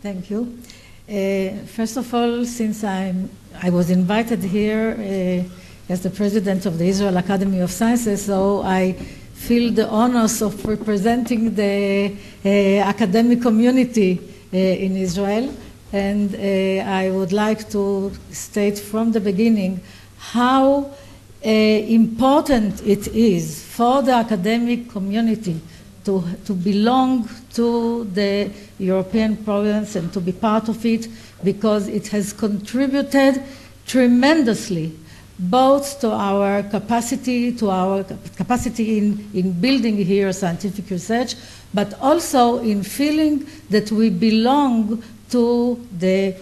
Thank you. First of all, since I was invited here as the president of the Israel Academy of Sciences, so I feel the honors of representing the academic community in Israel. And I would like to state from the beginning how important it is for the academic community to belong to the European province and to be part of it, because it has contributed tremendously both to our capacity in building here scientific research, but also in feeling that we belong to the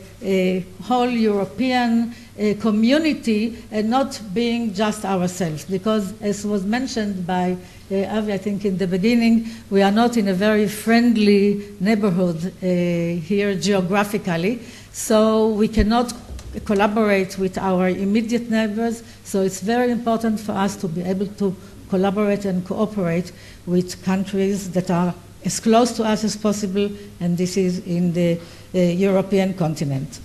whole European community and not being just ourselves. Because as was mentioned by Avi, I think in the beginning, we are not in a very friendly neighborhood here geographically, so we cannot collaborate with our immediate neighbors, so it's very important for us to be able to collaborate and cooperate with countries that are as close to us as possible, and this is in the European continent.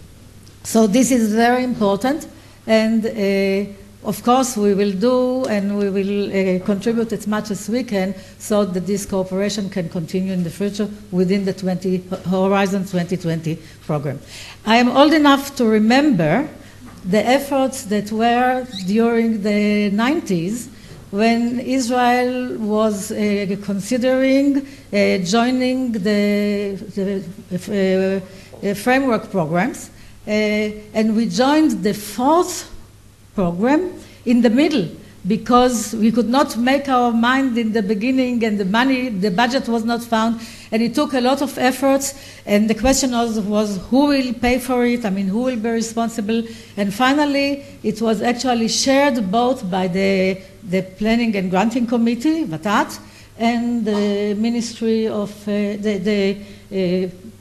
So this is very important, and of course we will do and we will contribute as much as we can so that this cooperation can continue in the future within the Horizon 2020 program. I am old enough to remember the efforts that were during the 90s when Israel was considering joining the framework programs, and we joined the fourth program in the middle because we could not make our mind in the beginning, and the budget was not found, and it took a lot of efforts, and the question was who will pay for it, who will be responsible, and finally it was actually shared both by the Planning and Granting Committee, VATAT, and the Ministry of the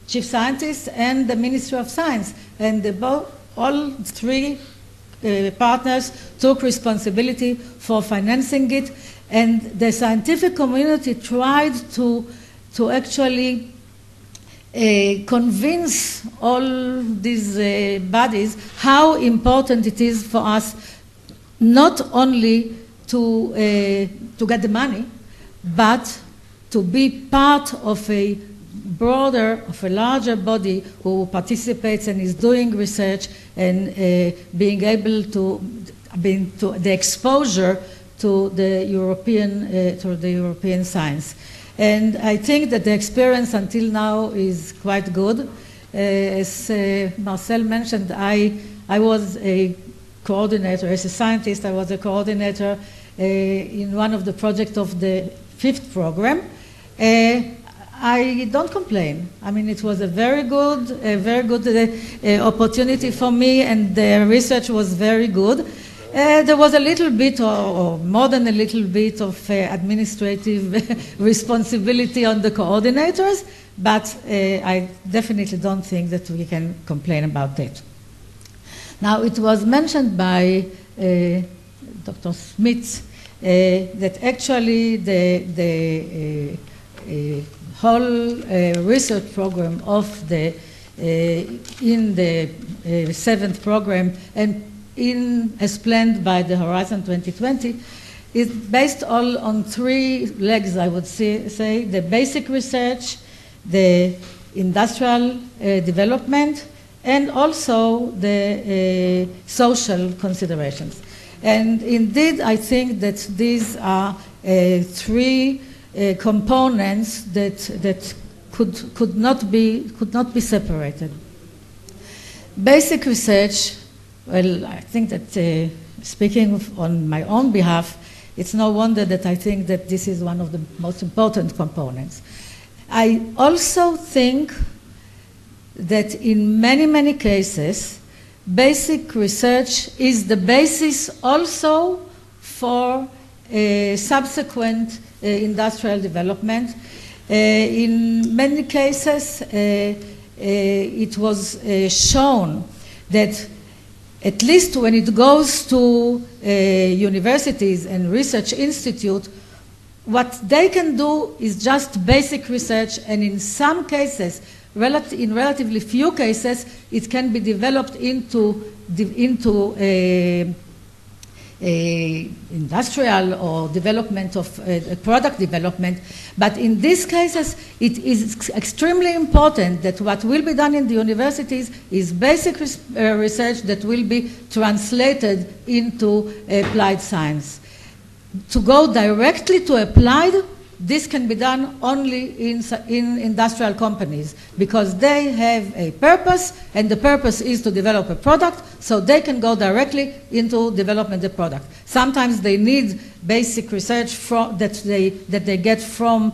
Chief Scientist and the Ministry of Science, and all three partners took responsibility for financing it, and the scientific community tried to actually convince all these bodies how important it is for us not only to get the money, but to be part of a larger body who participates and is doing research and being able to the exposure to the European science. And I think that the experience until now is quite good. As Marcel mentioned, I was a coordinator, as a scientist, I was a coordinator in one of the projects of the fifth program. I don't complain. It was a very good opportunity for me, and the research was very good. There was a little bit, or more than a little bit, of administrative responsibility on the coordinators, but I definitely don't think that we can complain about that. Now, it was mentioned by Dr. Smidt that actually the whole research program of in the seventh program and as planned by the Horizon 2020 is based all on three legs, I would say: the basic research, the industrial development, and also the social considerations. And indeed, I think that these are three components that could not be separated. Basic research. Well, I think that speaking on my own behalf, it's no wonder that I think that this is one of the most important components. I also think that in many, many cases, basic research is the basis also for subsequent industrial development. In many cases, it was shown that at least when it goes to universities and research institutes, what they can do is just basic research, and in some cases, in relatively few cases, it can be developed into industrial or development of product development. But in these cases, it is extremely important that what will be done in the universities is basic research that will be translated into applied science. To go directly to applied, this can be done only in industrial companies because they have a purpose, and the purpose is to develop a product, so they can go directly into development of the product. Sometimes they need basic research that they get from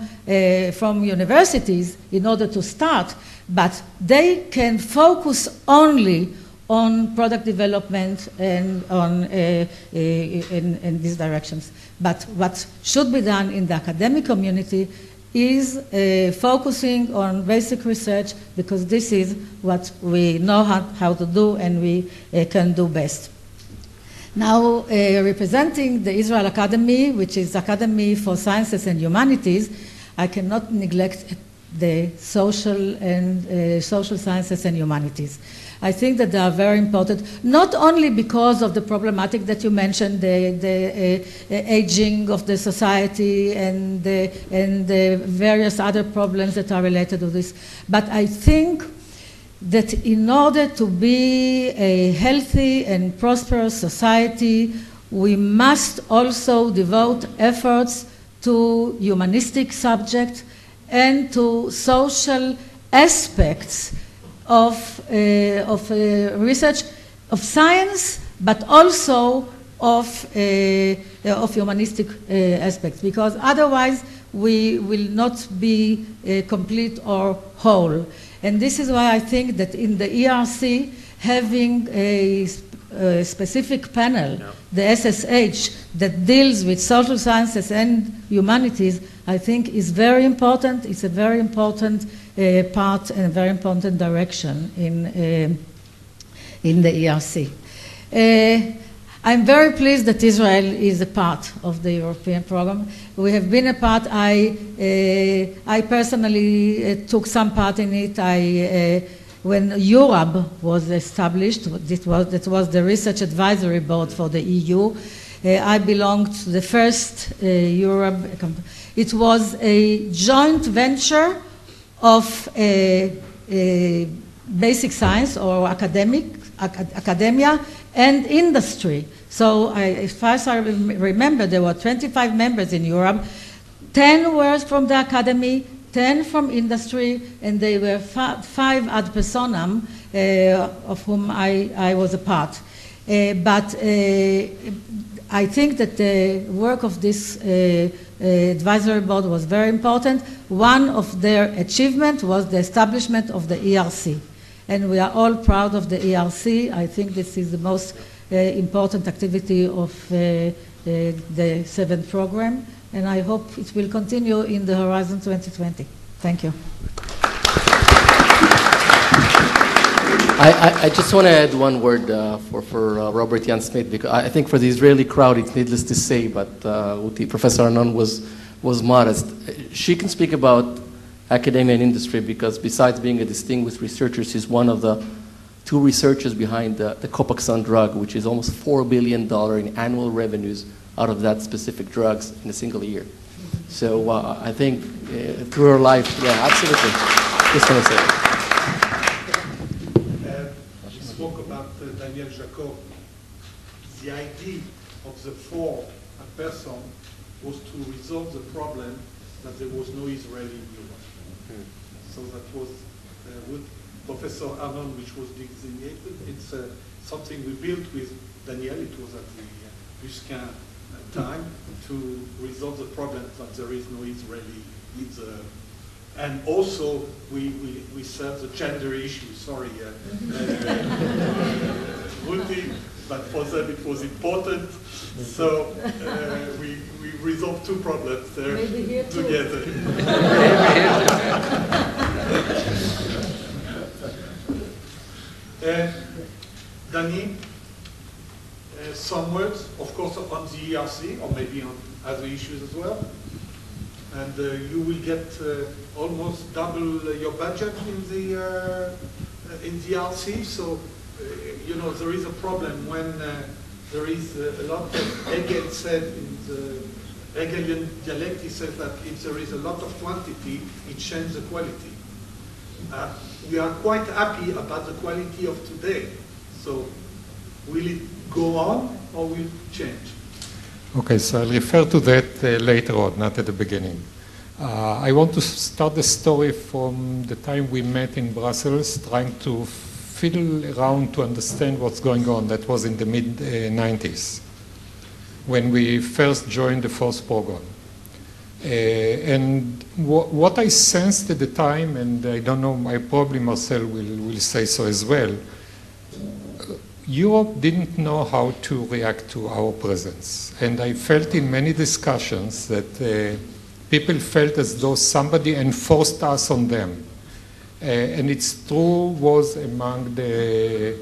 universities in order to start, but they can focus only on product development and on in these directions. But what should be done in the academic community is focusing on basic research, because this is what we know how to do and we can do best. Now, representing the Israel Academy, which is Academy for Sciences and Humanities, I cannot neglect the social sciences and humanities. I think that they are very important, not only because of the problematic that you mentioned, the aging of the society and the various other problems that are related to this, but I think that in order to be a healthy and prosperous society, we must also devote efforts to humanistic subjects and to social aspects of research, of science, but also of humanistic aspects, because otherwise we will not be complete or whole. And this is why I think that in the ERC, having a specific panel, the SSH, that deals with social sciences and humanities, I think is very important. It's a very important part and a very important direction in the ERC. I'm very pleased that Israel is a part of the European program. We have been a part. I personally took some part in it. When Europe was established, that was the Research Advisory Board for the EU. I belonged to the first Europe. It was a joint venture of basic science or academia and industry. So as far as I remember, there were 25 members in Europe. 10 were from the academy, 10 from industry, and they were 5 ad personam, of whom I was a part. But I think that the work of this advisory board was very important. One of their achievements was the establishment of the ERC. And we are all proud of the ERC. I think this is the most important activity of the 7th program. And I hope it will continue in the Horizon 2020. Thank you. I just want to add one word for Robert Jan Smith, because I think for the Israeli crowd, it's needless to say, but Professor Arnon was modest. She can speak about academia and industry because besides being a distinguished researcher, she's one of the 2 researchers behind the Copaxone drug, which is almost $4 billion in annual revenues out of that specific drugs in a single year. So I think through her life, yeah, absolutely. Just want to say. She spoke about Daniel Jacob. The idea of the 4 person was to resolve the problem that there was no Israeli in Europe. So that was with Professor Arnon, which was designated. It's something we built with Daniel. It was at the Busquin time to resolve the problem that there is no Israeli either. And also, we serve the gender issue, sorry, Ruti, but for them it was important. So we resolved 2 problems there together. Dani, some words, of course, on the ERC, or maybe on other issues as well. And you will get almost double your budget in the RC. So, you know, there is a problem when there is a lot of Hegel said in the Hegelian dialect, he says that if there is a lot of quantity, it changes the quality. We are quite happy about the quality of today. So will it go on or will it change? Okay, so I'll refer to that later on, not at the beginning. I want to start the story from the time we met in Brussels, trying to fiddle around to understand what's going on. That was in the mid-90s, when we first joined the FORCE program. And what I sensed at the time, and I don't know, probably Marcel will say so as well, Europe didn't know how to react to our presence. And I felt in many discussions that people felt as though somebody enforced us on them. And it's true was among the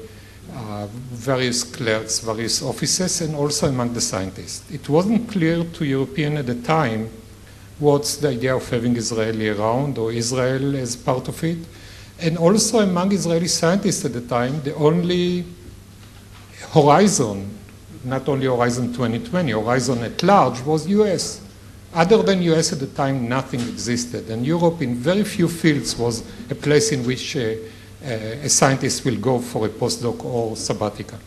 various clerks, various offices, and also among the scientists. It wasn't clear to Europeans at the time what's the idea of having Israeli around, or Israel as part of it. And also among Israeli scientists at the time, the only horizon, not only Horizon 2020, horizon at large, was US. Other than US at the time, nothing existed. And Europe, in very few fields, was a place in which a scientist will go for a postdoc or sabbatical.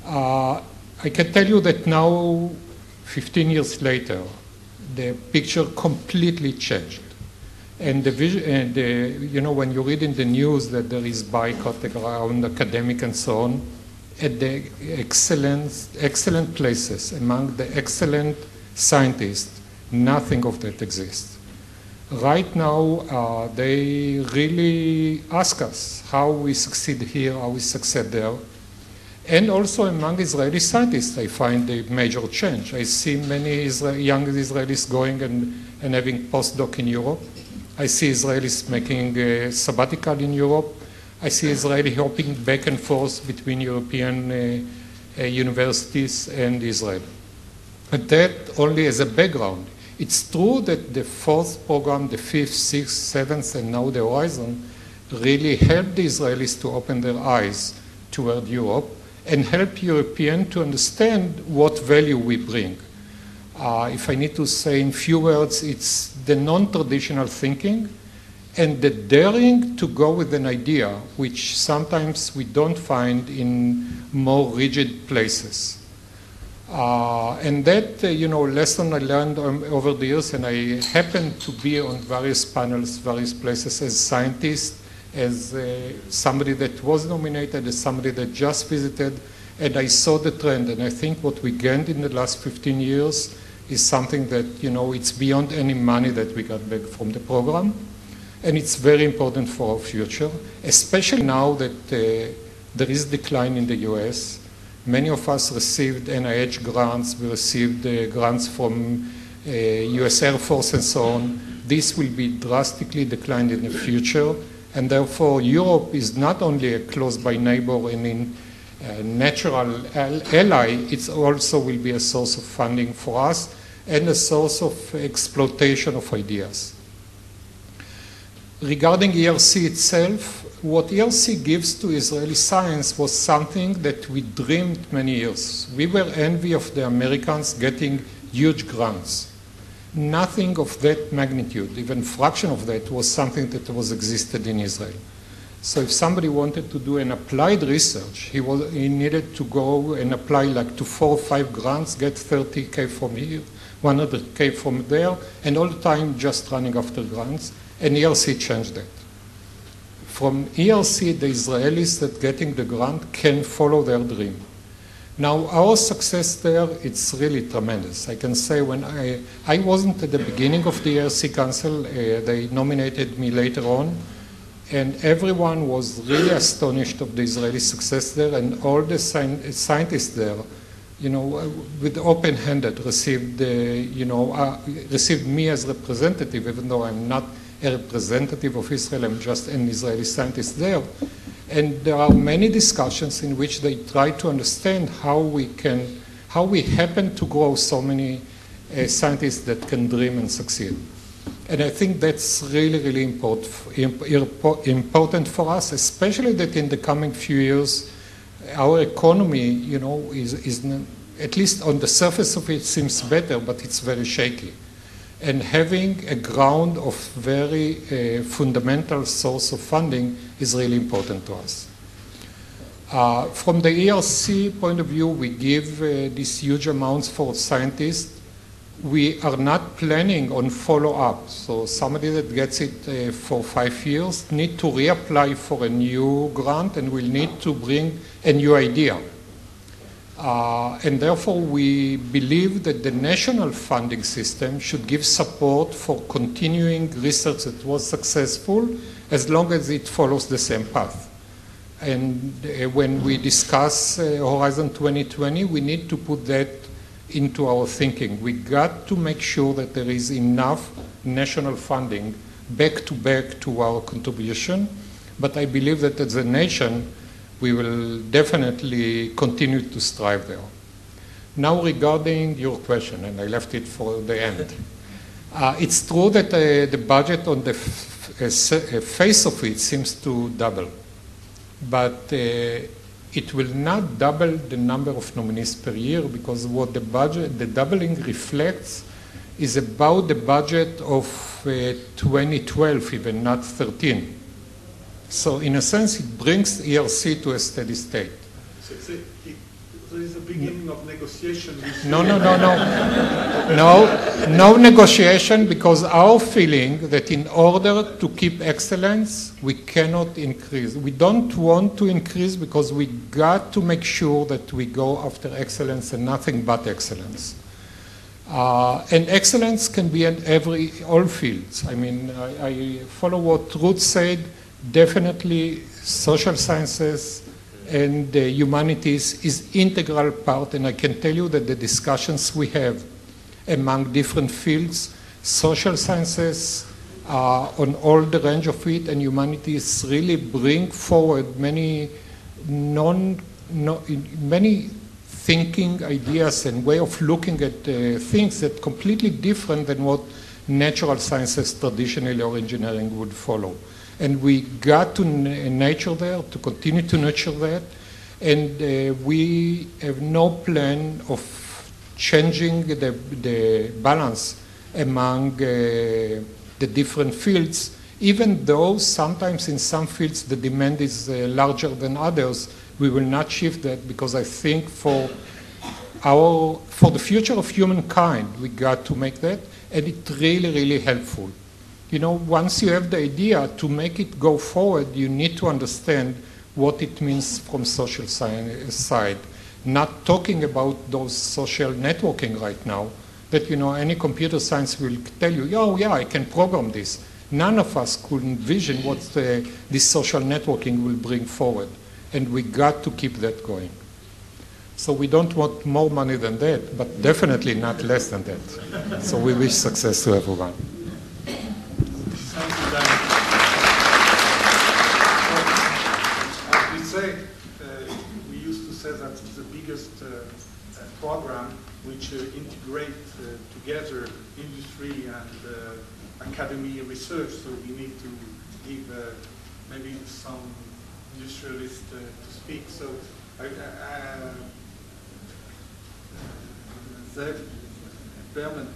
I can tell you that now, 15 years later, the picture completely changed. And the vision, you know, when you read in the news that there is boycott around academic and so on, at the excellent places, among the excellent scientists, nothing of that exists. Right now, they really ask us how we succeed here, how we succeed there. And also among Israeli scientists, I find a major change. I see many young Israelis going and having postdoc in Europe. I see Israelis making a sabbatical in Europe. I see Israelis hopping back and forth between European universities and Israel. But that only as a background. It's true that the fourth program, the fifth, sixth, seventh, and now the Horizon, really helped the Israelis to open their eyes toward Europe and help Europeans to understand what value we bring. If I need to say in few words, it's the non-traditional thinking and the daring to go with an idea, which sometimes we don't find in more rigid places. And that, you know, lesson I learned over the years, and I happened to be on various panels, various places as scientist, as somebody that was nominated, as somebody that just visited, and I saw the trend. And I think what we gained in the last 15 years is something that, you know, it's beyond any money that we got back from the program. And it's very important for our future, especially now that there is decline in the US. Many of us received NIH grants, we received grants from US Air Force and so on. This will be drastically declined in the future, and therefore Europe is not only a close-by neighbor and a natural ally, it also will be a source of funding for us and a source of exploitation of ideas. Regarding ERC itself, what ERC gives to Israeli science was something that we dreamed many years. We were envy of the Americans getting huge grants. Nothing of that magnitude, even fraction of that, was something that was existed in Israel. So if somebody wanted to do an applied research, he needed to go and apply like to 4 or 5 grants, get 30K from here, 100K from there, and all the time just running after grants, and ERC changed that. From ERC, the Israelis that getting the grant can follow their dream. Now, our success there, it's really tremendous. I can say when I wasn't at the beginning of the ERC Council, they nominated me later on, and everyone was really astonished of the Israeli success there, and all the scientists there, you know, with open-handed received, received me as representative, even though I'm not a representative of Israel, I'm just an Israeli scientist there. And there are many discussions in which they try to understand how we happen to grow so many scientists that can dream and succeed. And I think that's really, really important for us, especially that in the coming few years, our economy, you know, is at least on the surface of it seems better, but it's very shaky. And having a ground of very fundamental source of funding is really important to us. From the ERC point of view, we give these huge amounts for scientists. We are not planning on follow-up. So somebody that gets it for 5 years need to reapply for a new grant and will need to bring a new idea. And therefore, we believe that the national funding system should give support for continuing research that was successful as long as it follows the same path. And when we discuss Horizon 2020, we need to put that into our thinking. We got to make sure that there is enough national funding back to our contribution. But I believe that as a nation, we will definitely continue to strive there. Now regarding your question, and I left it for the end. It's true that the budget on the face of it seems to double. But it will not double the number of nominees per year, because what the doubling reflects is about the budget of 2012, even not 13. So in a sense, it brings ERC to a steady state. So there is a beginning of negotiation. No negotiation, because our feeling that in order to keep excellence, we cannot increase. We don't want to increase because we got to make sure that we go after excellence and nothing but excellence. And excellence can be in all fields. I mean, I follow what Ruth said. Definitely social sciences and humanities is integral part, and I can tell you that the discussions we have among different fields, social sciences on all the range of it, and humanities really bring forward many thinking ideas and way of looking at things that are completely different than what natural sciences traditionally or engineering would follow. And we got to nurture that, to continue to nurture that, and we have no plan of changing the balance among the different fields, even though sometimes in some fields the demand is larger than others. We will not shift that, because I think for the future of humankind, we got to make that, and it's really, really helpful. You know, once you have the idea, to make it go forward, you need to understand what it means from social science side. Not talking about those social networking right now, that, you know, any computer science will tell you, oh yeah, I can program this. None of us could envision what this social networking will bring forward. And we got to keep that going. So we don't want more money than that, but definitely not less than that. So we wish success to everyone. As we say, we used to say that it's the biggest program which integrate together industry and academy research. So we need to give maybe some industrialists to speak. So Zeb Berman,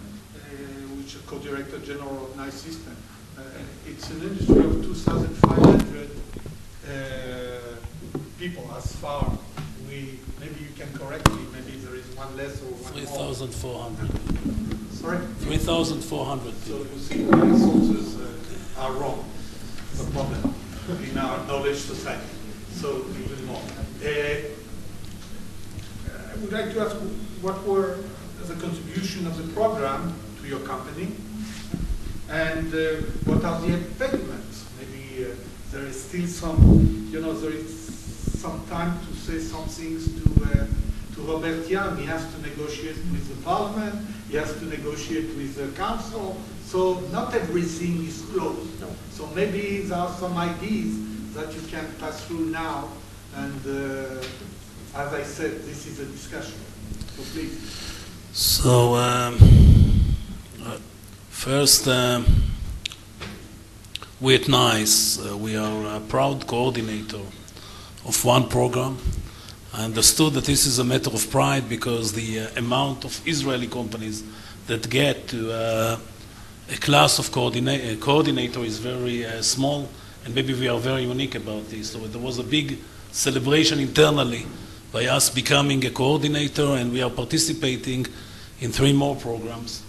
which is co-director general of NICE System. It's an industry of 2,500 people as far. Maybe you can correct me, maybe there is one less or one 3,400. Sorry? 3,400 So you see, my sources are wrong. It's a problem in our knowledge society. So we will more. I would like to ask what were the contribution of the program to your company, and what are the impediments? Maybe there is still some, you know, there is some time to say some things to Robert Young. He has to negotiate with the parliament, he has to negotiate with the council, so not everything is closed. No. So maybe there are some ideas that you can pass through now, and as I said, this is a discussion. So please. So First, we at NICE, we are a proud coordinator of one program. I understood that this is a matter of pride because the amount of Israeli companies that get to a class of coordinator is very small, and maybe we are very unique about this. So there was a big celebration internally by us becoming a coordinator, and we are participating in 3 more programs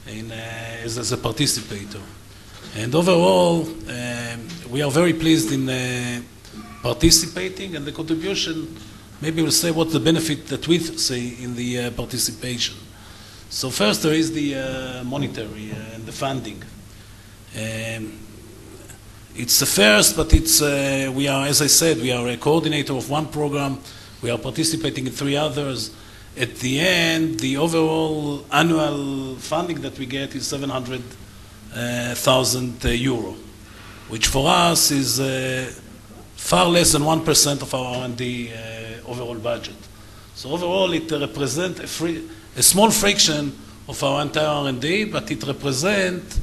as a participator. And overall, we are very pleased in participating, and the contribution, maybe we'll say what the benefit that we see in the participation. So first there is the monetary and the funding. It's the first, but it's, we are, as I said, we are a coordinator of one program, we are participating in 3 others. At the end, the overall annual funding that we get is 700,000 euro, which for us is far less than 1% of our R&D overall budget. So overall, it represents a small fraction of our entire R&D, but it represents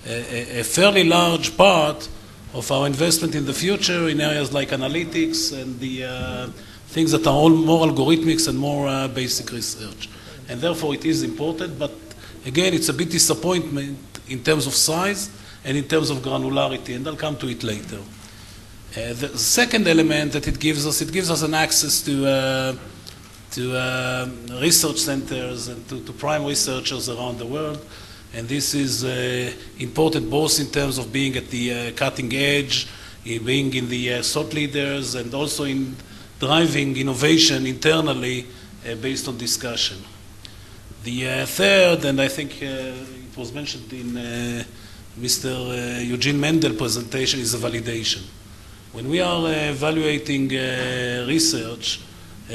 a fairly large part of our investment in the future in areas like analytics and the things that are all more algorithmics and more basic research. And therefore, it is important, but again, it's a bit disappointment in terms of size and in terms of granularity, and I'll come to it later. The second element that it gives us an access to research centers and to prime researchers around the world, and this is important both in terms of being at the cutting edge, being in the thought leaders, and also in driving innovation internally based on discussion. The third, and I think it was mentioned in Mr. Eugene Mendel's presentation, is a validation. When we are evaluating research,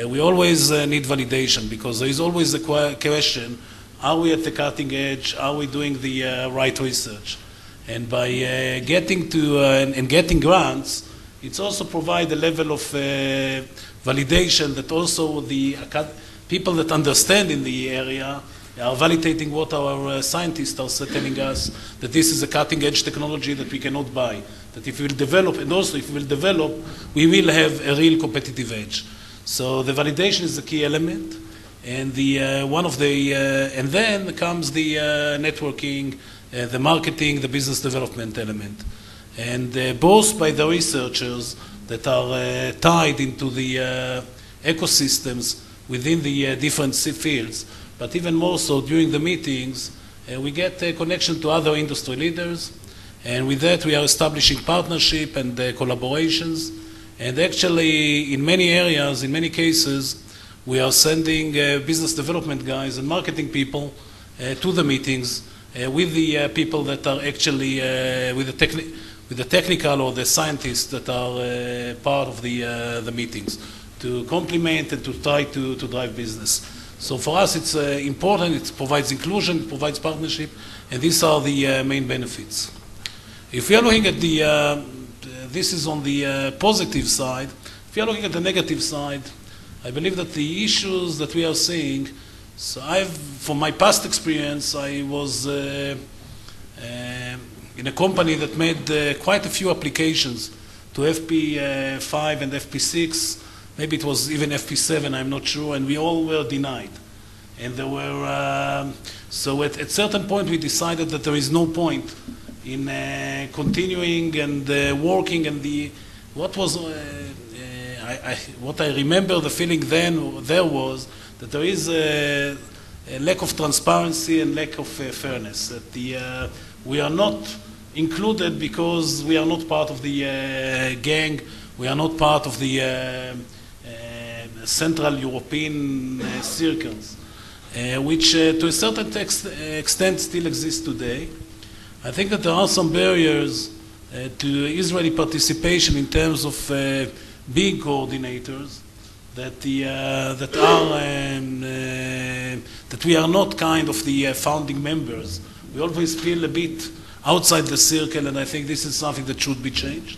we always need validation because there is always a question, are we at the cutting edge? Are we doing the right research? And by getting to and getting grants, it's also provide a level of validation that also the people that understand in the area are validating what our scientists are telling us, that this is a cutting-edge technology that we cannot buy, that if we will develop, and also if we will develop, we will have a real competitive edge. So the validation is the key element, and and then comes the networking, the marketing, the business development element. And both by the researchers that are tied into the ecosystems within the different fields, but even more so during the meetings, we get a connection to other industry leaders, and with that we are establishing partnership and collaborations. And actually, in many areas, in many cases, we are sending business development guys and marketing people to the meetings with the people that are actually with the technical or the scientists that are part of the meetings to complement and to try to drive business. So for us, it's important. It provides inclusion, it provides partnership, and these are the main benefits. If we are looking at this is on the positive side. If you are looking at the negative side, I believe that the issues that we are seeing, so from my past experience, I was in a company that made quite a few applications to FP5 and FP6. Maybe it was even FP7, I'm not sure, and we all were denied. And there were, so at certain point we decided that there is no point in continuing and working, and what I remember the feeling there was that there is a lack of transparency and lack of fairness, that we are not included because we are not part of the gang, we are not part of the Central European circles, which to a certain extent still exist today. I think that there are some barriers to Israeli participation in terms of being coordinators, that we are not kind of the founding members. We always feel a bit outside the circle, and I think this is something that should be changed.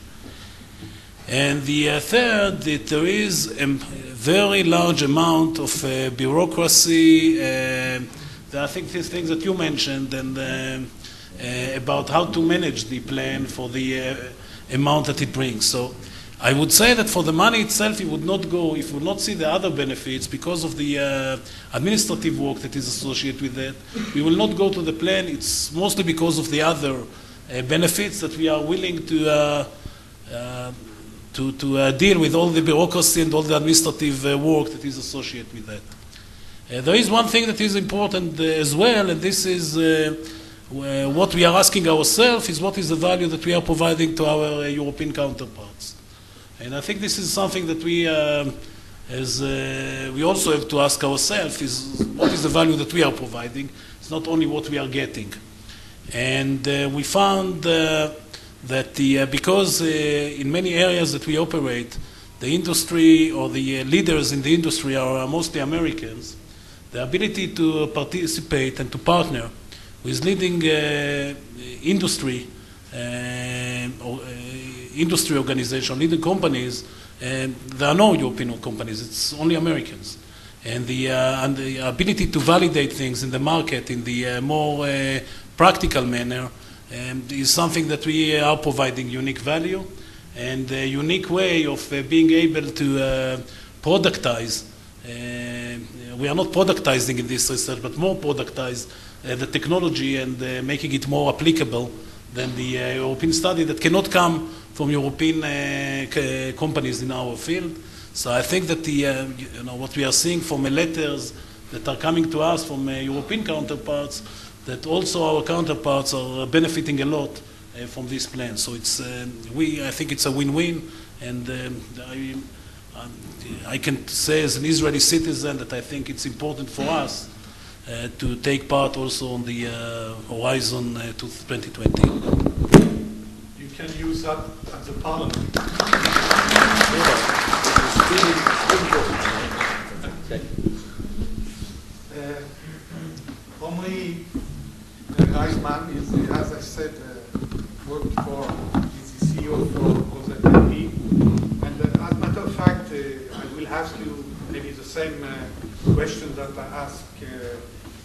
And the third, that there is a very large amount of bureaucracy there are things that you mentioned and about how to manage the plan for the amount that it brings. So I would say that for the money itself, it would not go, if we would not see the other benefits because of the administrative work that is associated with that, we will not go to the plan. It's mostly because of the other benefits that we are willing to deal with all the bureaucracy and all the administrative work that is associated with that. There is one thing that is important as well, and this is what we are asking ourselves is what is the value that we are providing to our European counterparts. And I think this is something that we also have to ask ourselves is what is the value that we are providing. It's not only what we are getting. And we found that because in many areas that we operate, the industry or the leaders in the industry are mostly Americans, the ability to participate and to partner with leading industry organizations, leading companies, and there are no European companies, it's only Americans. And the ability to validate things in the market in the more practical manner is something that we are providing unique value and a unique way of being able to productize. We are not productizing in this research, but more productize the technology and making it more applicable than the European study that cannot come from European companies in our field. So I think that what we are seeing from letters that are coming to us from European counterparts, that also our counterparts are benefiting a lot from this plan. So it's I think it's a win-win, and I can say as an Israeli citizen that I think it's important for us to take part also on the Horizon to 2020. You can use that at the parliament. Omri Reisman is, as I said, worked for, is the CEO for HORIZON. And as a matter of fact, I will ask you maybe the same question that I asked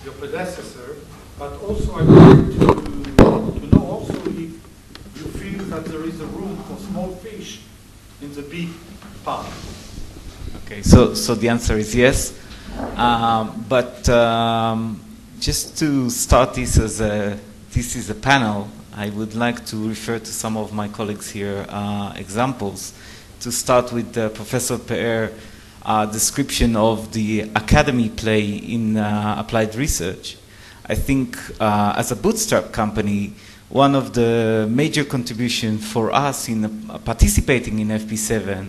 your predecessor, but also I would like to know also if you feel that there is a room for small fish in the big pond. Okay, so the answer is yes, but just to start this as this is a panel, I would like to refer to some of my colleagues here examples. To start with Professor Pe'er description of the academy play in applied research. I think as a bootstrap company, one of the major contributions for us in participating in FP7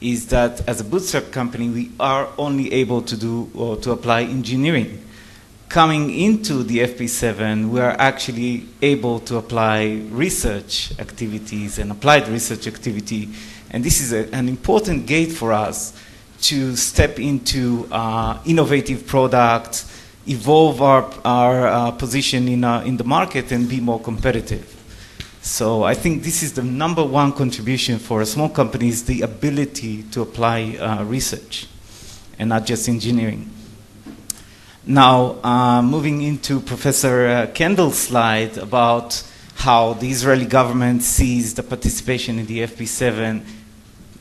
is that as a bootstrap company, we are only able to do or to apply engineering. Coming into the FP7, we are actually able to apply research activities and applied research activity. And this is an important gate for us to step into innovative products, evolve our position in the market and be more competitive. So I think this is the number one contribution for a small company is the ability to apply research and not just engineering. Now, moving into Professor Kendall's slide about how the Israeli government sees the participation in the FP7,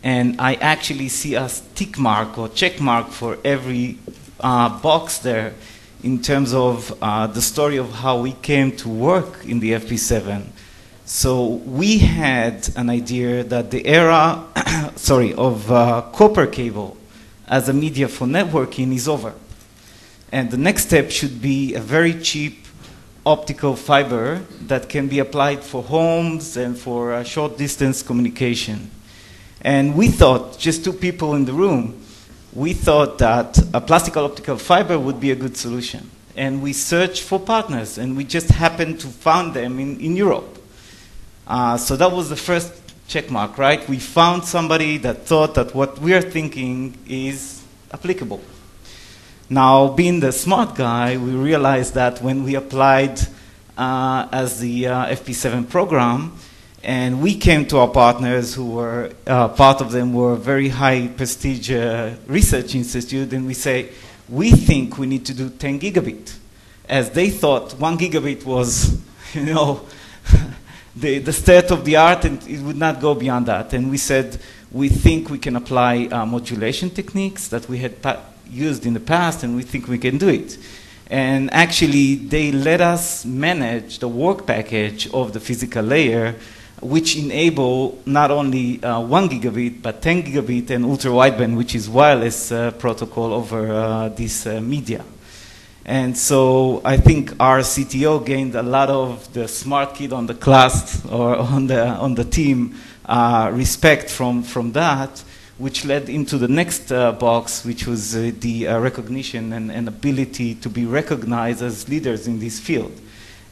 and I actually see a tick mark or check mark for every box there in terms of the story of how we came to work in the FP7. So we had an idea that the era of copper cable as a media for networking is over. And the next step should be a very cheap optical fiber that can be applied for homes and for short distance communication. And we thought, just two people in the room, we thought that a plastic optical fiber would be a good solution. And we searched for partners, and we just happened to find them in Europe. So that was the first check mark, right? We found somebody that thought that what we are thinking is applicable. Now, being the smart guy, we realized that when we applied as the FP7 program, and we came to our partners who were, part of them were very high prestige research institute, and we say, we think we need to do 10 gigabit. as they thought 1 gigabit was, you know, the state of the art, and it would not go beyond that. And we said, we think we can apply modulation techniques that we had used in the past, and we think we can do it. And actually, they let us manage the work package of the physical layer, which enable not only 1 gigabit, but 10 gigabit and ultra-wideband, which is wireless protocol over this media. And so I think our CTO gained a lot of the smart kid on the class or on the team respect from that, which led into the next box, which was the recognition and ability to be recognized as leaders in this field.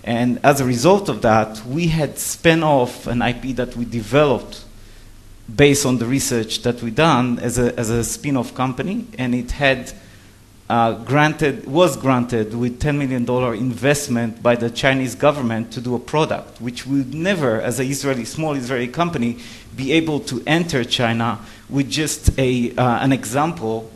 And as a result of that, we had spun off an IP that we developed based on the research that we done as a spin-off company, and it had was granted with $10 million investment by the Chinese government to do a product, which would never, as a small Israeli company, be able to enter China with just an example.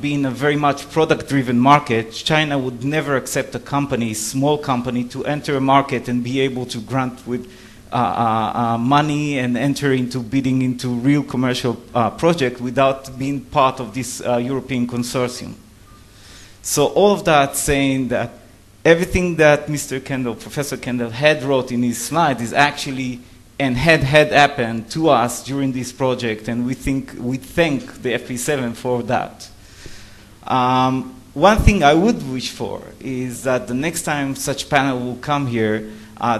Being a very much product-driven market, China would never accept a small company, to enter a market and be able to grant with money and enter into bidding into real commercial project without being part of this European consortium. So all of that saying that everything that Mr. Kendall, Professor Kendall had wrote in his slide is actually and had happened to us during this project, and we thank the FP7 for that. One thing I would wish for is that the next time such panel will come here,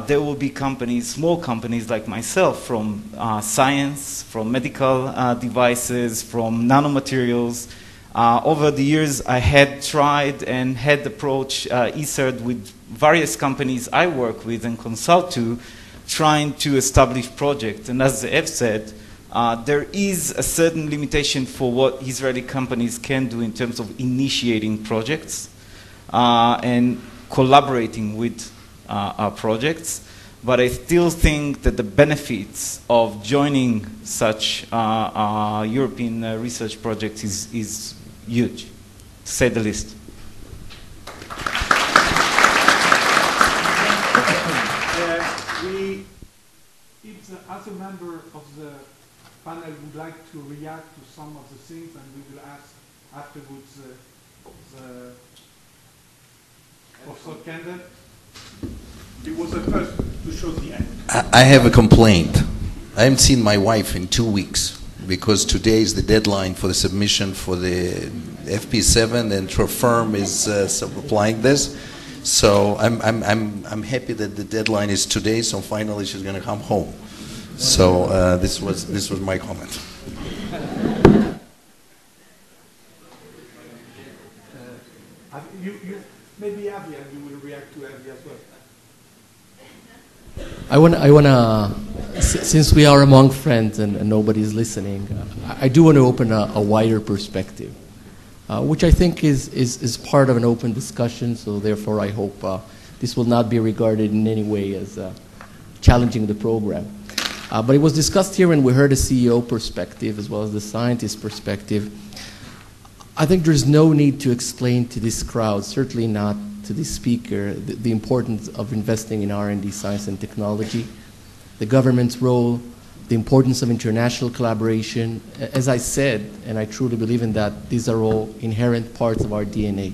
there will be companies, small companies like myself, from science, from medical devices, from nanomaterials. Over the years, I had tried and had approached Iserd with various companies I work with and consult to, trying to establish projects. And as Ev said, there is a certain limitation for what Israeli companies can do in terms of initiating projects and collaborating with our projects. But I still think that the benefits of joining such European research projects is huge, to say the least. If the other member of the panel would like to react to some of the things, and we will ask afterwards the Professor Kendall. He was the first to show the end. I have a complaint. I haven't seen my wife in 2 weeks because today is the deadline for the submission for the FP7, and her firm is applying this. So I'm happy that the deadline is today. So finally she's going to come home. So this was my comment. Maybe Avi, and you will react to Avi as well. I want to, since we are among friends and nobody's listening, I do want to open a wider perspective, which I think is part of an open discussion. So therefore, I hope this will not be regarded in any way as challenging the program. But it was discussed here, and we heard a CEO perspective as well as the scientist perspective. I think there's no need to explain to this crowd, certainly not to the speaker, the importance of investing in R&D, science and technology, the government's role, the importance of international collaboration. As I said, and I truly believe in that, these are all inherent parts of our DNA.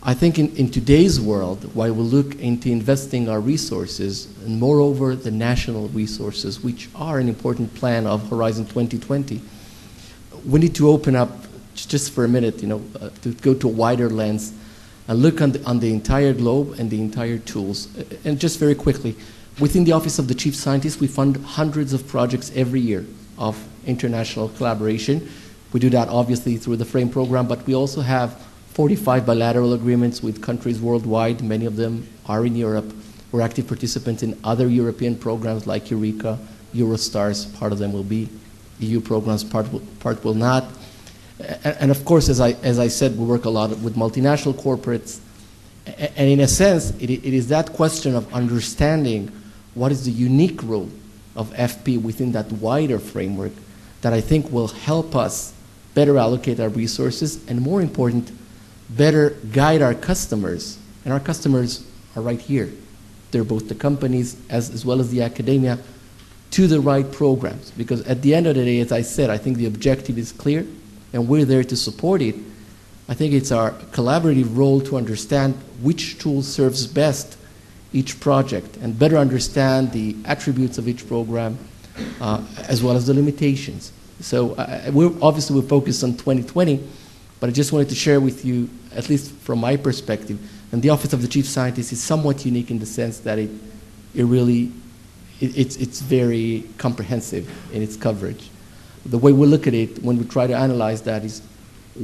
I think in today's world, while we look into investing our resources, and moreover the national resources, which are an important plan of Horizon 2020, we need to open up just for a minute, to go to a wider lens and look on the entire globe and the entire tools. And just very quickly, within the Office of the Chief Scientist, we fund hundreds of projects every year of international collaboration. We do that obviously through the FRAME program, but we also have 45 bilateral agreements with countries worldwide. Many of them are in Europe. We're active participants in other European programs like Eureka, Eurostars. Part of them will be EU programs, part will not. And of course, as I said, we work a lot with multinational corporates. And in a sense, it is that question of understanding what is the unique role of FP within that wider framework that I think will help us better allocate our resources and, more important, better guide our customers And our customers are right here. They're both the companies as well as the academia to the right programs. Because at the end of the day, as I said, I think the objective is clear, and we're there to support it. I think it's our collaborative role to understand which tool serves best each project and better understand the attributes of each program as well as the limitations. So we're focused on 2020, but I just wanted to share with you, at least from my perspective, and the Office of the Chief Scientist is somewhat unique in the sense that it's very comprehensive in its coverage. The way we look at it when we try to analyze that is,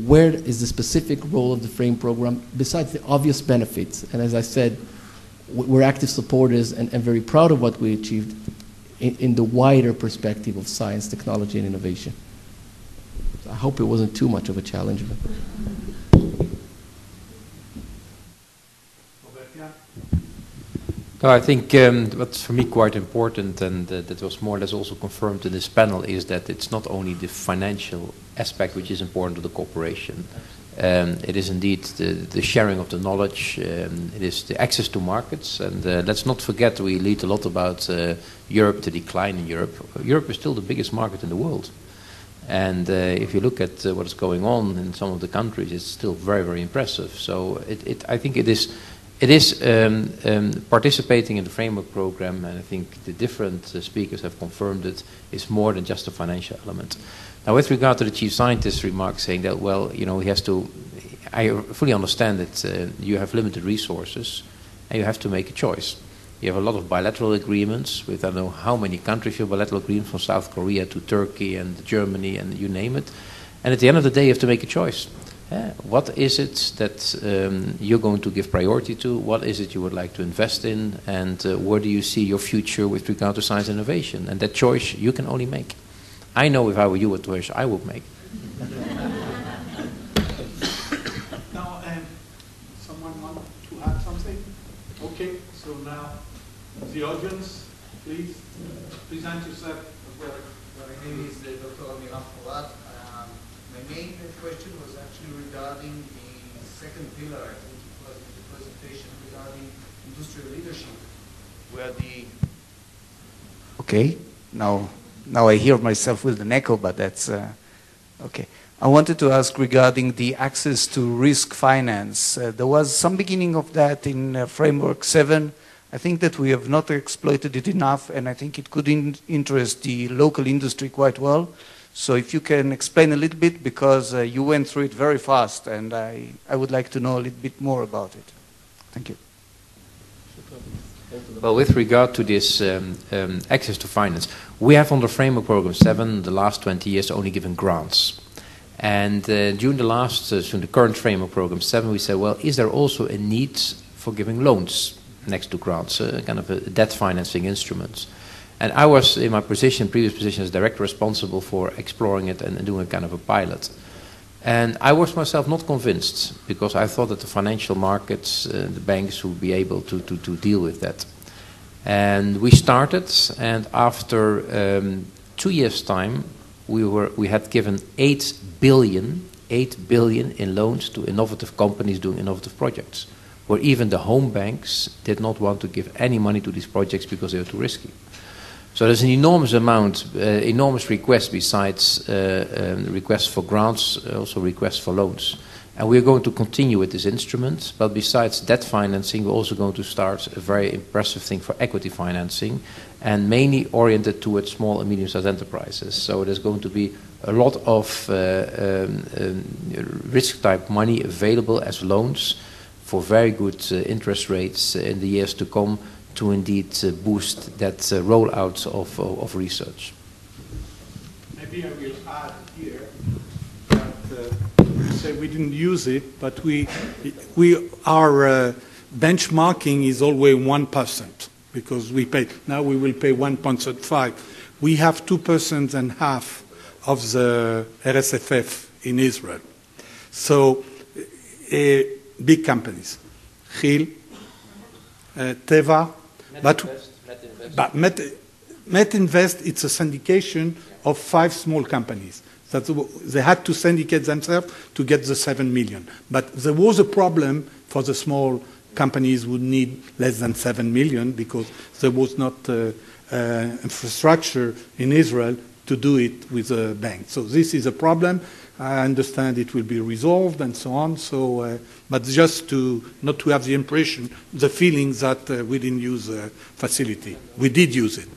where is the specific role of the FRAME program besides the obvious benefits? And as I said, we're active supporters and very proud of what we achieved in the wider perspective of science, technology, and innovation. I hope it wasn't too much of a challenge. No, I think what's for me quite important, and that was more or less also confirmed in this panel, is that it's not only the financial aspect which is important to the cooperation. It is indeed the sharing of the knowledge, it is the access to markets, and let's not forget we lead a lot about Europe, the decline in Europe. Europe is still the biggest market in the world. And if you look at what is going on in some of the countries, it's still very, very impressive. So I think it is participating in the framework program, and I think the different speakers have confirmed it, is more than just a financial element. Now, with regard to the chief scientist's remark saying that, well, you know, he has to, I fully understand that you have limited resources and you have to make a choice. You have a lot of bilateral agreements with I don't know how many countries you have bilateral agreements, from South Korea to Turkey and Germany and you name it. And at the end of the day, you have to make a choice. What is it that you're going to give priority to? What is it you would like to invest in? And where do you see your future with regard to science and innovation? And that choice you can only make. I know if I were you what choice I would make. Now, someone want to add something? Okay, so now the audience, please present yourself. Well, my name is Dr. Amiram Forat. My main question was actually regarding the second pillar, I think it was in the presentation, regarding industrial leadership, where the... Okay, now I hear myself with an echo, but that's... okay. I wanted to ask regarding the access to risk finance. There was some beginning of that in Framework 7. I think that we have not exploited it enough, and I think it could interest the local industry quite well. So if you can explain a little bit, because you went through it very fast, and I would like to know a little bit more about it. Thank you. Well, with regard to this access to finance, we have under Framework Program 7, the last 20 years, only given grants. And during the current Framework Program 7, we said, well, is there also a need for giving loans next to grants, kind of a debt financing instruments? And I was, in my previous position as director, responsible for exploring it and doing a kind of a pilot. And I was myself not convinced, because I thought that the financial markets, the banks, would be able to deal with that. And we started, and after 2 years' time, we had given 8 billion in loans to innovative companies doing innovative projects, where even the home banks did not want to give any money to these projects because they were too risky. So there's an enormous amount, enormous requests besides requests for grants, also requests for loans. And we're going to continue with this instrument, but besides debt financing, we're also going to start a very impressive thing for equity financing, and mainly oriented towards small and medium-sized enterprises. So there's going to be a lot of risk-type money available as loans for very good interest rates in the years to come, to indeed boost that rollout of research. Maybe I will add here that say we didn't use it, but our benchmarking is always 1%, because now we will pay 1.5. We have 2.5% of the RSFF in Israel. So big companies, Chil, Teva, but Metinvest, it's a syndication of 5 small companies. They had to syndicate themselves to get the 7 million. But there was a problem for the small companies would need less than 7 million because there was not infrastructure in Israel to do it with a bank. So this is a problem. I understand it will be resolved and so on. So, but just to not to have the impression, the feeling that we didn't use the facility. We did use it.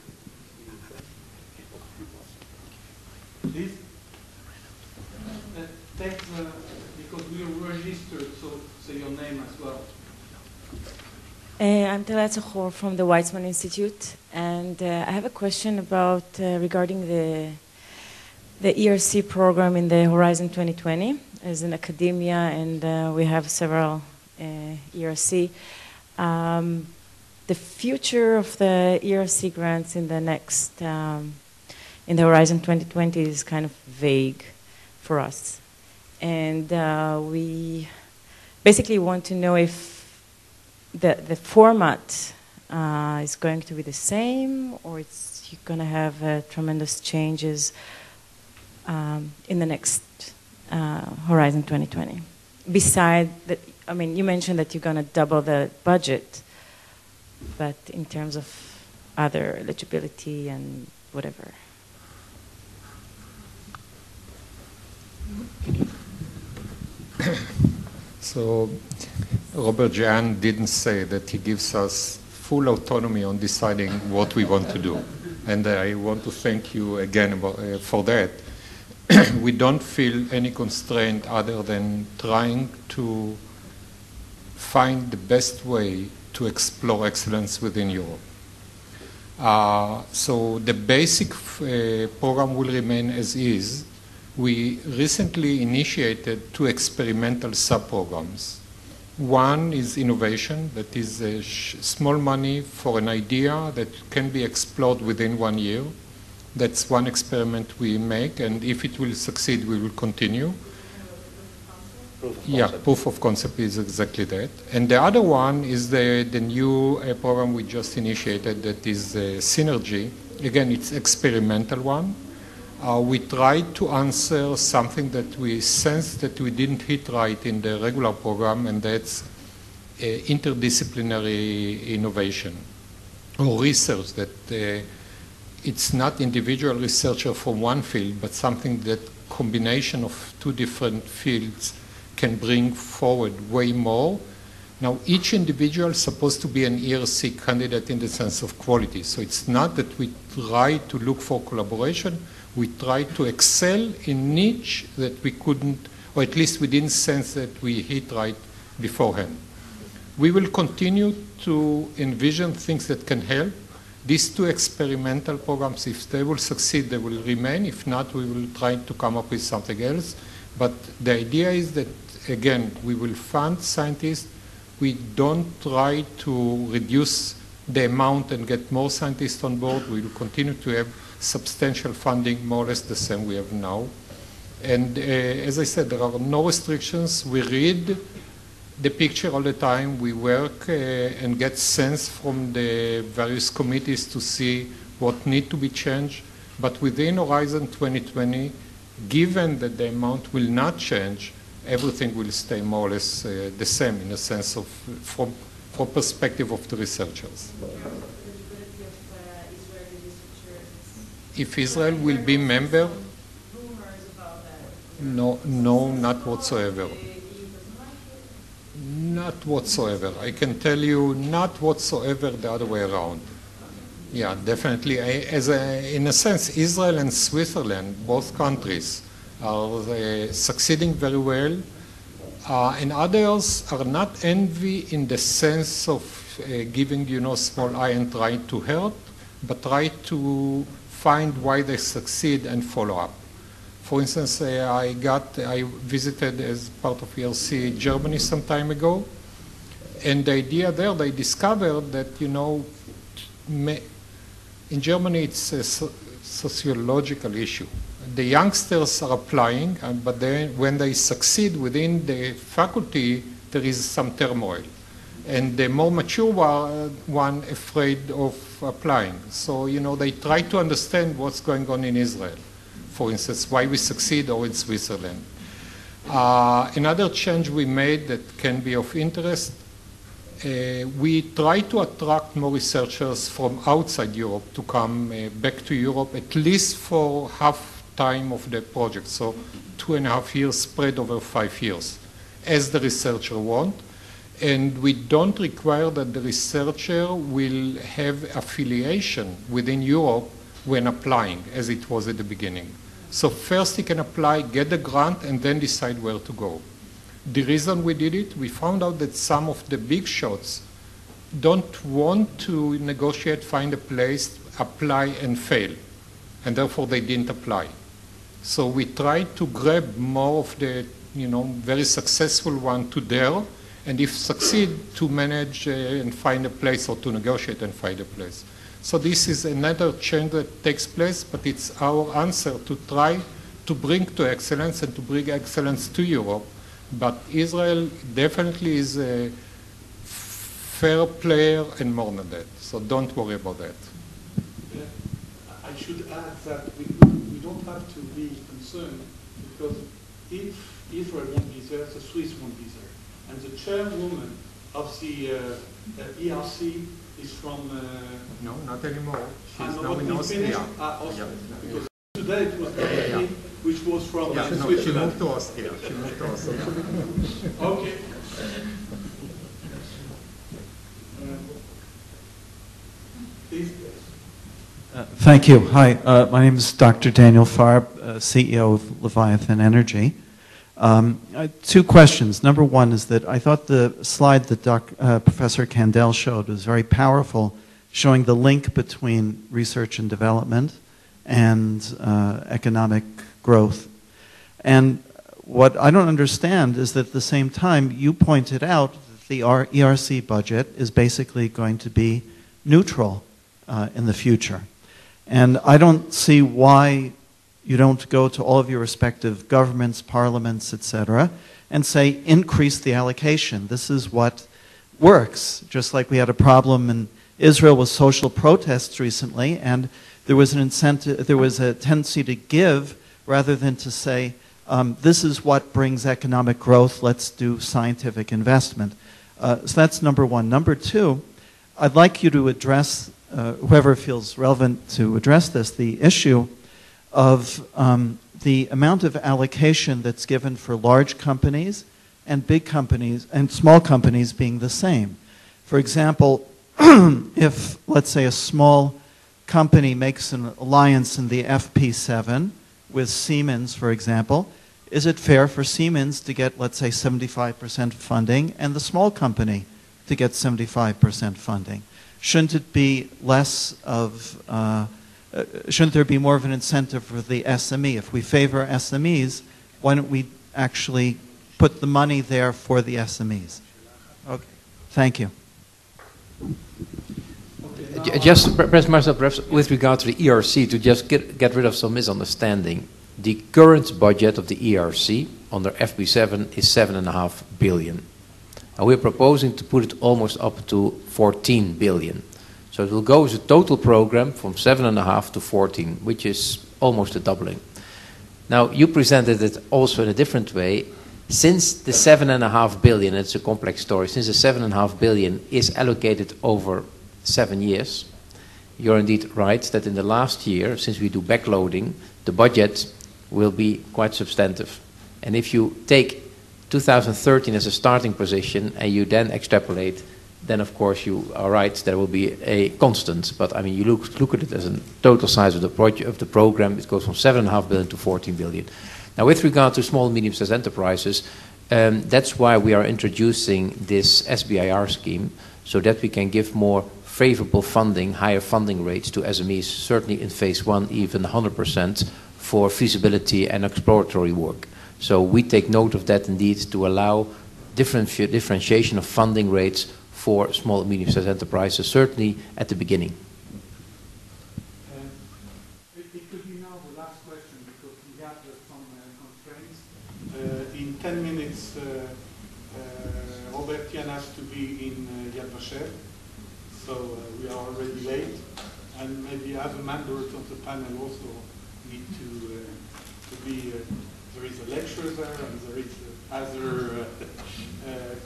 Please. Text, because we are registered, so say your name as well. I'm Talat Zachor from the Weizmann Institute, and I have a question about regarding the ERC program in the Horizon 2020 as an academia, and we have several ERC. The future of the ERC grants in the next, in the Horizon 2020 is kind of vague for us. And we basically want to know if the format is going to be the same, or it's going to have tremendous changes in the next Horizon 2020. Beside that, I mean, you mentioned that you're going to double the budget, but in terms of other eligibility and whatever. So Robert Jan didn't say that he gives us full autonomy on deciding what we want to do. And I want to thank you again for that. We don't feel any constraint other than trying to find the best way to explore excellence within Europe. So the basic program will remain as is. We recently initiated 2 experimental sub-programs. One is innovation, that is small money for an idea that can be explored within 1 year. That's one experiment we make, and if it will succeed, we will continue. Proof of concept is exactly that. And the other one is the new program we just initiated that is Synergy. Again, it's experimental one. We tried to answer something that we sensed that we didn't hit right in the regular program, and that's interdisciplinary innovation or research that it's not individual researcher from one field, but something that combination of 2 different fields can bring forward way more. Now, each individual is supposed to be an ERC candidate in the sense of quality. So it's not that we try to look for collaboration. We try to excel in niche that we couldn't, or at least we didn't sense that we hit right beforehand. We will continue to envision things that can help. These 2 experimental programs, if they will succeed, they will remain. If not, we will try to come up with something else. But the idea is that, again, we will fund scientists. We don't try to reduce the amount and get more scientists on board. We will continue to have substantial funding, more or less the same we have now. And as I said, there are no restrictions. We read the picture all the time. We work and get sense from the various committees to see what need to be changed. But within Horizon 2020, given that the amount will not change, everything will stay more or less the same in a sense of from perspective of the researchers. If Israel will be member, no, not whatsoever. Not whatsoever. I can tell you, not whatsoever the other way around. Yeah, definitely. In a sense, Israel and Switzerland, both countries, are succeeding very well, and others are not envy in the sense of giving, small eye and trying to help, but try to find why they succeed and follow up. For instance, I visited as part of ERC Germany some time ago, and the idea there, they discovered that, in Germany it's a sociological issue. The youngsters are applying, but then when they succeed within the faculty, there is some turmoil. And the more mature one afraid of applying. So, they try to understand what's going on in Israel. For instance, why we succeed or in Switzerland. Another change we made that can be of interest, We try to attract more researchers from outside Europe to come back to Europe, at least for half time of the project, so 2.5 years spread over 5 years, as the researcher want. And we don't require that the researcher will have affiliation within Europe when applying, as it was at the beginning. So first he can apply, get the grant, and then decide where to go. The reason we did it, we found out that some of the big shots don't want to negotiate, find a place, apply, and fail. And therefore they didn't apply. So we tried to grab more of the, very successful one to there, and if succeed, to manage and find a place, or to negotiate and find a place. So this is another change that takes place, but it's our answer to try to bring to excellence and to bring excellence to Europe. But Israel definitely is a fair player and more than that. So don't worry about that. I should add that we don't have to be concerned, because if Israel won't be there, the Swiss won't be there. And the chairwoman of the ERC is from... no, not anymore. She's no, now in Austria. Austria. Because today it was the which was from Switzerland. She moved to Austria. Okay. Please. Thank you. Hi, my name is Dr. Daniel Farb, CEO of Leviathan Energy. Two questions. Number one is that I thought the slide that Professor Kandel showed was very powerful, showing the link between research and development and economic growth. And what I don't understand is that at the same time, you pointed out that the ERC budget is basically going to be neutral in the future. And I don't see why you don't go to all of your respective governments, parliaments, etc., and say, increase the allocation. This is what works. Just like we had a problem in Israel with social protests recently, and there was an incentive, there was a tendency to give rather than to say, this is what brings economic growth, let's do scientific investment. So that's number one. Number two, I'd like you to address, whoever feels relevant to address this, the issue of the amount of allocation that's given for large companies and big companies and small companies being the same. For example, if, let's say, a small company makes an alliance in the FP7 with Siemens, for example, is it fair for Siemens to get, let's say, 75% funding and the small company to get 75% funding? Shouldn't it be less of, shouldn't there be more of an incentive for the SME? If we favor SMEs, why don't we actually put the money there for the SMEs? Okay, thank you. Just, perhaps with regard to the ERC, to just get rid of some misunderstanding, the current budget of the ERC under FP7 is 7.5 billion. And we're proposing to put it almost up to 14 billion. So it will go as a total program from 7.5 to 14, which is almost a doubling. Now, you presented it also in a different way. Since the 7.5 billion, it's a complex story, since the 7.5 billion is allocated over 7 years, you're indeed right that in the last year, since we do backloading, the budget will be quite substantive. And if you take 2013 as a starting position and you then extrapolate, then of course you are right, there will be a constant. But I mean, you look at it as a total size of the project, of the program, it goes from 7.5 billion to 14 billion. Now, with regard to small and medium-sized enterprises, that's why we are introducing this SBIR scheme, so that we can give more favorable funding, higher funding rates to SMEs, certainly in phase one, even 100% for feasibility and exploratory work. So we take note of that indeed to allow differentiation of funding rates for small and medium-sized enterprises, certainly at the beginning. It could be now the last question because we have some constraints. In 10 minutes, Robert has to be in Yad Vashem, so we are already late, and maybe other members of the panel also need to be. There is a lecture there, and there is other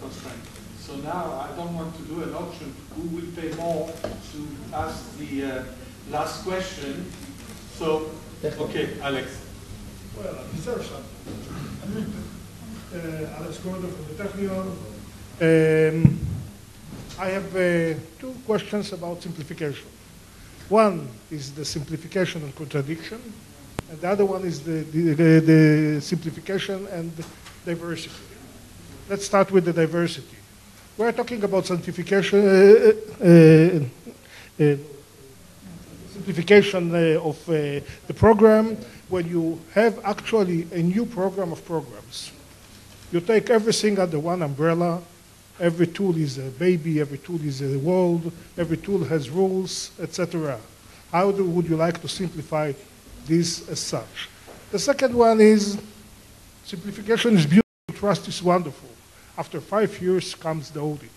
constraints. So now I don't want to do an auction. Who will pay more to ask the last question? So, okay, Alex. Well, Mr. Alex Gordon from the Technion. I have two questions about simplification. One is the simplification and contradiction, and the other one is the simplification and diversity. Let's start with the diversity. We're talking about simplification of the program when you have actually a new program of programs. You take everything under one umbrella. Every tool is a baby, every tool is a world, every tool has rules, etc. How would you like to simplify this as such? The second one is simplification is beautiful, trust is wonderful. After 5 years comes the audit.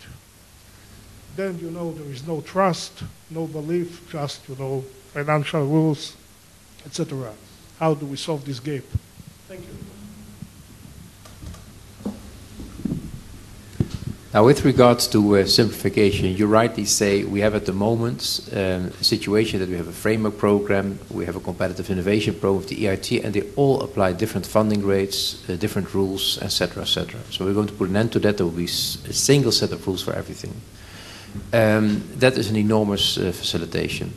Then you know there is no trust, no belief, just financial rules, etc. How do we solve this gap? Thank you. Now, with regards to simplification, you rightly say we have at the moment a situation that we have a framework program, we have a competitive innovation program, the EIT, and they all apply different funding rates, different rules, etc., etc. So we're going to put an end to that. There will be a single set of rules for everything. That is an enormous facilitation.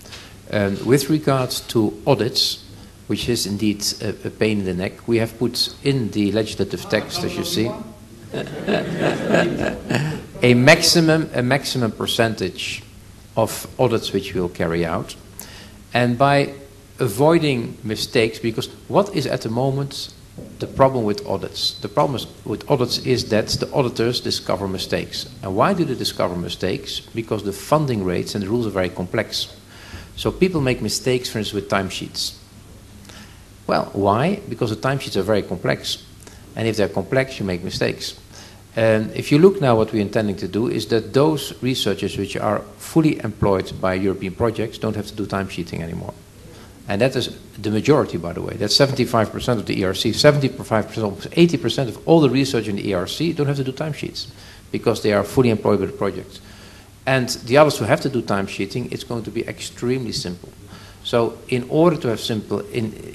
With regards to audits, which is indeed a pain in the neck, we have put in the legislative text, as you see, a maximum percentage of audits which we will carry out, and by avoiding mistakes, because what is at the moment the problem with audits? The problem with audits is that the auditors discover mistakes. And why do they discover mistakes? Because the funding rates and the rules are very complex. So people make mistakes, for instance, with timesheets. Well, why? Because the timesheets are very complex. And if they're complex, you make mistakes. And if you look now, what we're intending to do is that those researchers which are fully employed by European projects don't have to do timesheeting anymore. And that is the majority, by the way. That's 75% of the ERC, 75%, almost 80% of all the research in the ERC don't have to do timesheets because they are fully employed by the project. And the others who have to do timesheeting, it's going to be extremely simple. So in order to have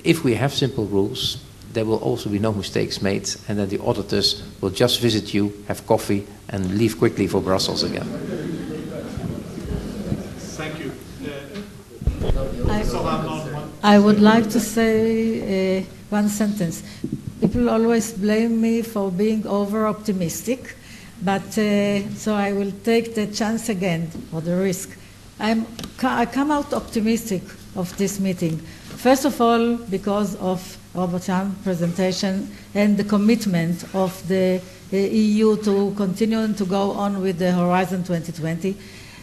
if we have simple rules, there will also be no mistakes made, and then the auditors will just visit you, have coffee, and leave quickly for Brussels again. Thank you. I would like to say one sentence. People always blame me for being over-optimistic, but so I will take the chance again, or the risk. I come out optimistic of this meeting. First of all, because of Robert's presentation and the commitment of the EU to continue to go on with the Horizon 2020.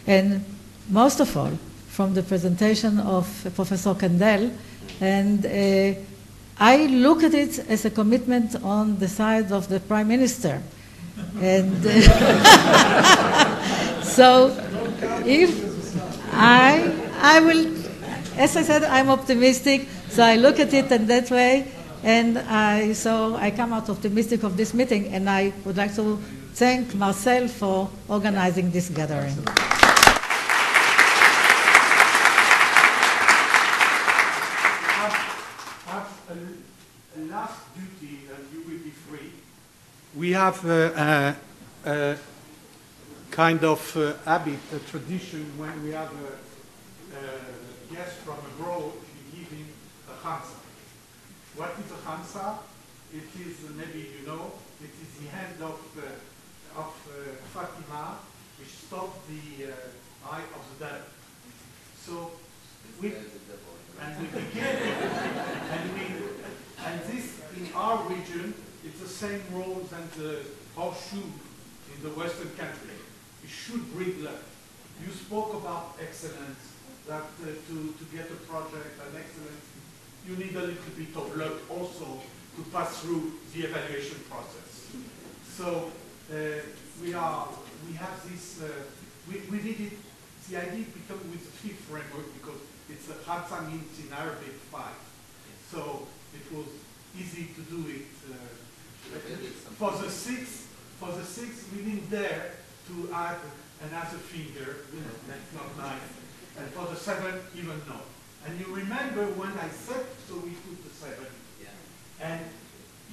And most of all, from the presentation of Professor Kendall, and I look at it as a commitment on the side of the Prime Minister. And so if I will, as I said, I'm optimistic, so I look at it in that way, and so I come out optimistic of this meeting, and I would like to thank Marcel for organizing this gathering. A last duty, and you will be free. We have a kind of habit, a tradition, when we have a guest from abroad, we give him a khamsa. What is a khamsa? It is, maybe you know, it is the hand of Fatima, which stopped the eye of the devil. So we begin, and this in our region, it's the same role than the horseshoe in the Western country. It should bring luck. You spoke about excellence, that to get a project and excellence, you need a little bit of luck also to pass through the evaluation process. So we have this, we did it, the idea became with the fifth framework because it's a Khamsa means in Arabic 5. So it was easy to do it. For the sixth, we didn't dare to add another finger, that's not nice. And for the 7, even no. And you remember when I said, so we put the 7. Yeah. And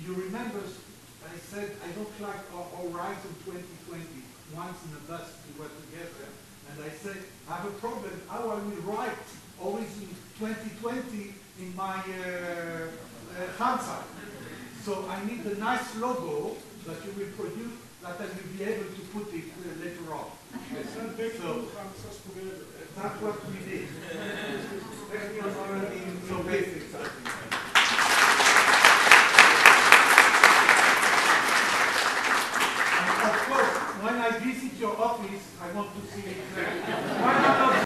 you remember I said, I don't like Horizon 2020. Once in a bus we were together. And I said, I have a problem. How I will write Horizon 2020 in my Hansa. So I need a nice logo that you will produce that I will be able to put it later on. So that's what we did. So basic something. And of course, when I visit your office, I want to see it. Why not